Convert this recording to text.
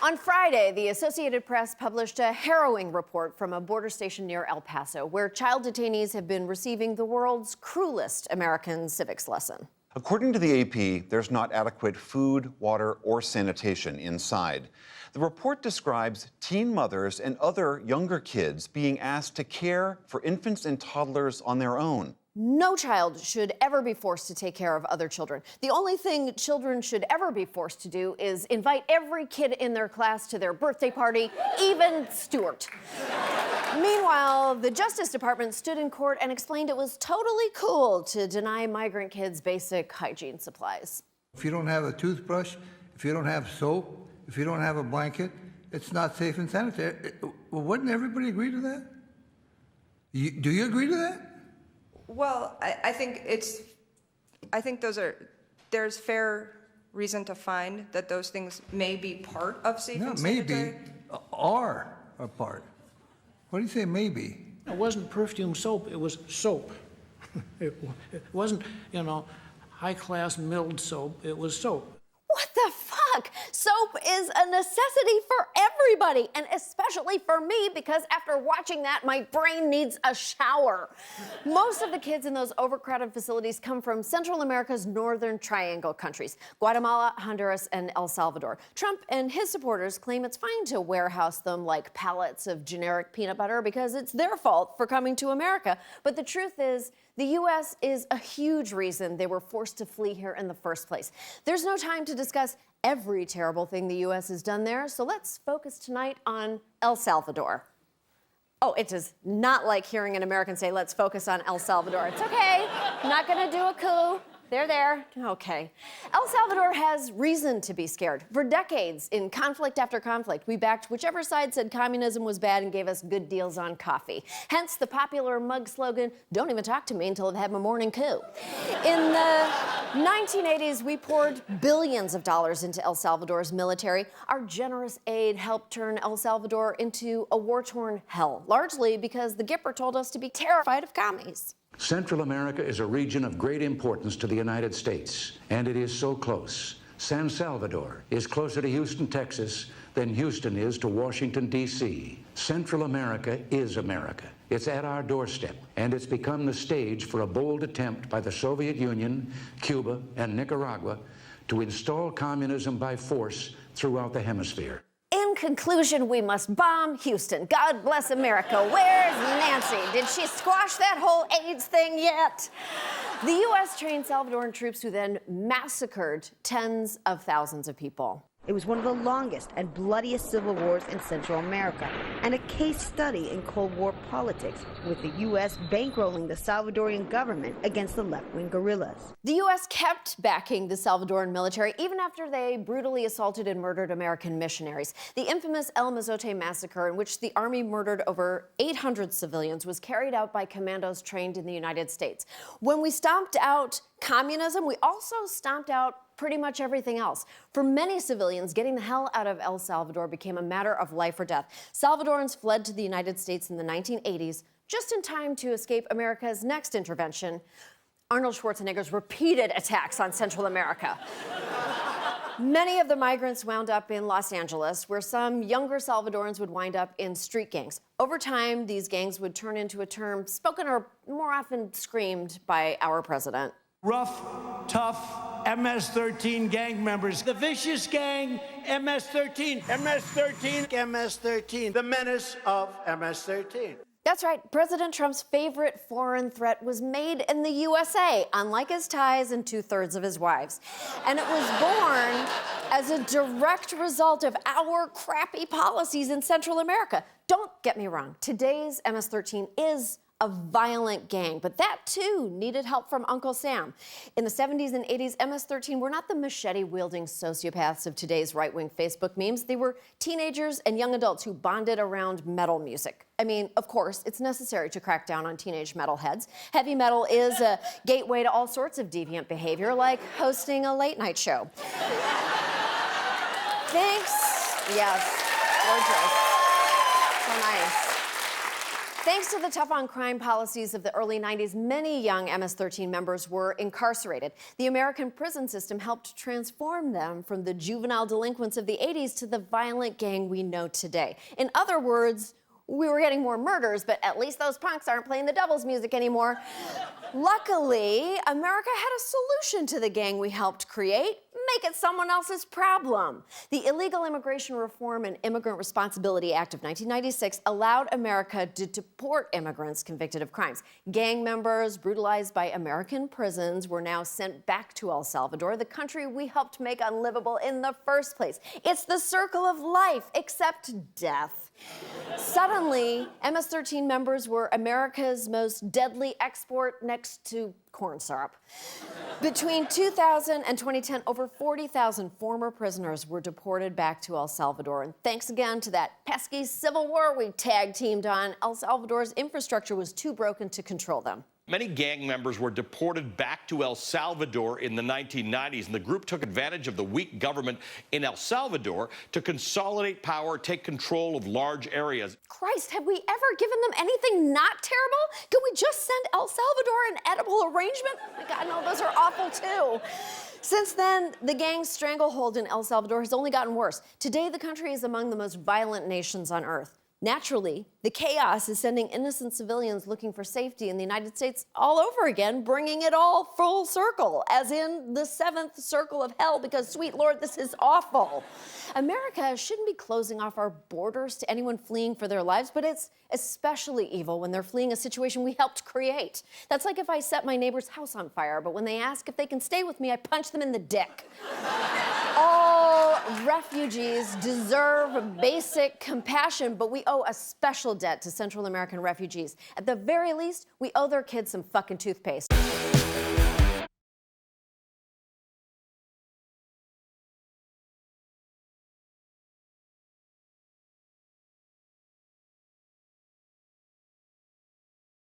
On Friday, the Associated Press published a harrowing report from a border station near El Paso, where child detainees have been receiving the world's cruelest American civics lesson. According to the AP, there's not adequate food, water, or sanitation inside. The report describes teen mothers and other younger kids being asked to care for infants and toddlers on their own. No child should ever be forced to take care of other children. The only thing children should ever be forced to do is invite every kid in their class to their birthday party, even Stuart. Meanwhile, the Justice Department stood in court and explained it was totally cool to deny migrant kids basic hygiene supplies. If you don't have a toothbrush, if you don't have soap, if you don't have a blanket, it's not safe and sanitary. Well, wouldn't everybody agree to that? Do you agree to that? Well, I think there's fair reason to find that those things may be part of safe and sanitary. Maybe, are a part. What do you say, maybe? It wasn't perfume soap, it was soap. It wasn't, high-class milled soap, it was soap. What the fuck? Soap is a necessity for everybody, and especially for me, because after watching that, my brain needs a shower. Most of the kids in those overcrowded facilities come from Central America's Northern Triangle countries, Guatemala, Honduras, and El Salvador. Trump and his supporters claim it's fine to warehouse them like pallets of generic peanut butter because it's their fault for coming to America. But the truth is, the U.S. is a huge reason they were forced to flee here in the first place. There's no time to discuss every terrible thing the U.S. has done there, so let's focus tonight on El Salvador. Oh, it is not like hearing an American say, let's focus on El Salvador. It's okay, I'm not gonna do a coup. They're there. Okay. El Salvador has reason to be scared. For decades, in conflict after conflict, we backed whichever side said communism was bad and gave us good deals on coffee. Hence the popular mug slogan, don't even talk to me until I've had my morning coup. In the 1980s, we poured billions of dollars into El Salvador's military. Our generous aid helped turn El Salvador into a war-torn hell, largely because the Gipper told us to be terrified of commies. Central America is a region of great importance to the United States, and it is so close. San Salvador is closer to Houston, Texas, than Houston is to Washington, D.C. Central America is America. It's at our doorstep, and it's become the stage for a bold attempt by the Soviet Union, Cuba, and Nicaragua to install communism by force throughout the hemisphere. In conclusion, we must bomb Houston. God bless America. Where's Nancy? Did she squash that whole AIDS thing yet? The U.S. trained Salvadoran troops who then massacred tens of thousands of people. It was one of the longest and bloodiest civil wars in Central America, and a case study in Cold War politics, with the U.S. bankrolling the Salvadorian government against the left-wing guerrillas. The U.S. kept backing the Salvadoran military even after they brutally assaulted and murdered American missionaries. The infamous El Mozote massacre, in which the army murdered over 800 civilians, was carried out by commandos trained in the United States. When we stomped out communism, we also stomped out pretty much everything else. For many civilians, getting the hell out of El Salvador became a matter of life or death. Salvadorans fled to the United States in the 1980s, just in time to escape America's next intervention, Arnold Schwarzenegger's repeated attacks on Central America. Many of the migrants wound up in Los Angeles, where some younger Salvadorans would wind up in street gangs. Over time, these gangs would turn into a term spoken or more often screamed by our president. Rough, tough MS-13 gang members. The vicious gang, MS-13. MS-13, MS-13. The menace of MS-13. That's right. President Trump's favorite foreign threat was made in the USA, unlike his ties and two-thirds of his wives. And it was born as a direct result of our crappy policies in Central America. Don't get me wrong. Today's MS-13 is a violent gang, but that too needed help from Uncle Sam. In the 70s and 80s, MS-13 were not the machete-wielding sociopaths of today's right-wing Facebook memes. They were teenagers and young adults who bonded around metal music. I mean, of course, it's necessary to crack down on teenage metalheads. Heavy metal is a gateway to all sorts of deviant behavior, like hosting a late-night show. Thanks. Yes, gorgeous. So nice. Thanks to the tough on crime policies of the early 90s, many young MS-13 members were incarcerated. The American prison system helped transform them from the juvenile delinquents of the 80s to the violent gang we know today. In other words, we were getting more murders, but at least those punks aren't playing the devil's music anymore. Luckily, America had a solution to the gang we helped create. Make it someone else's problem. The Illegal Immigration Reform and Immigrant Responsibility Act of 1996 allowed America to deport immigrants convicted of crimes. Gang members brutalized by American prisons were now sent back to El Salvador, the country we helped make unlivable in the first place. It's the circle of life, except death. Suddenly, MS-13 members were America's most deadly export next to corn syrup. Between 2000 and 2010, over 40,000 former prisoners were deported back to El Salvador. And thanks again to that pesky civil war we tag-teamed on, El Salvador's infrastructure was too broken to control them. Many gang members were deported back to El Salvador in the 1990s, and the group took advantage of the weak government in El Salvador to consolidate power, take control of large areas. Christ, have we ever given them anything not terrible? Could we just send El Salvador an edible arrangement? Oh my God, no, those are awful too. Since then, the gang's stranglehold in El Salvador has only gotten worse. Today, the country is among the most violent nations on earth. Naturally, the chaos is sending innocent civilians looking for safety in the United States all over again, bringing it all full circle, as in the seventh circle of hell, because, sweet Lord, this is awful. America shouldn't be closing off our borders to anyone fleeing for their lives, but it's especially evil when they're fleeing a situation we helped create. That's like if I set my neighbor's house on fire, but when they ask if they can stay with me, I punch them in the dick. All refugees deserve basic compassion, but we owe a special debt to Central American refugees. At the very least, we owe their kids some fucking toothpaste.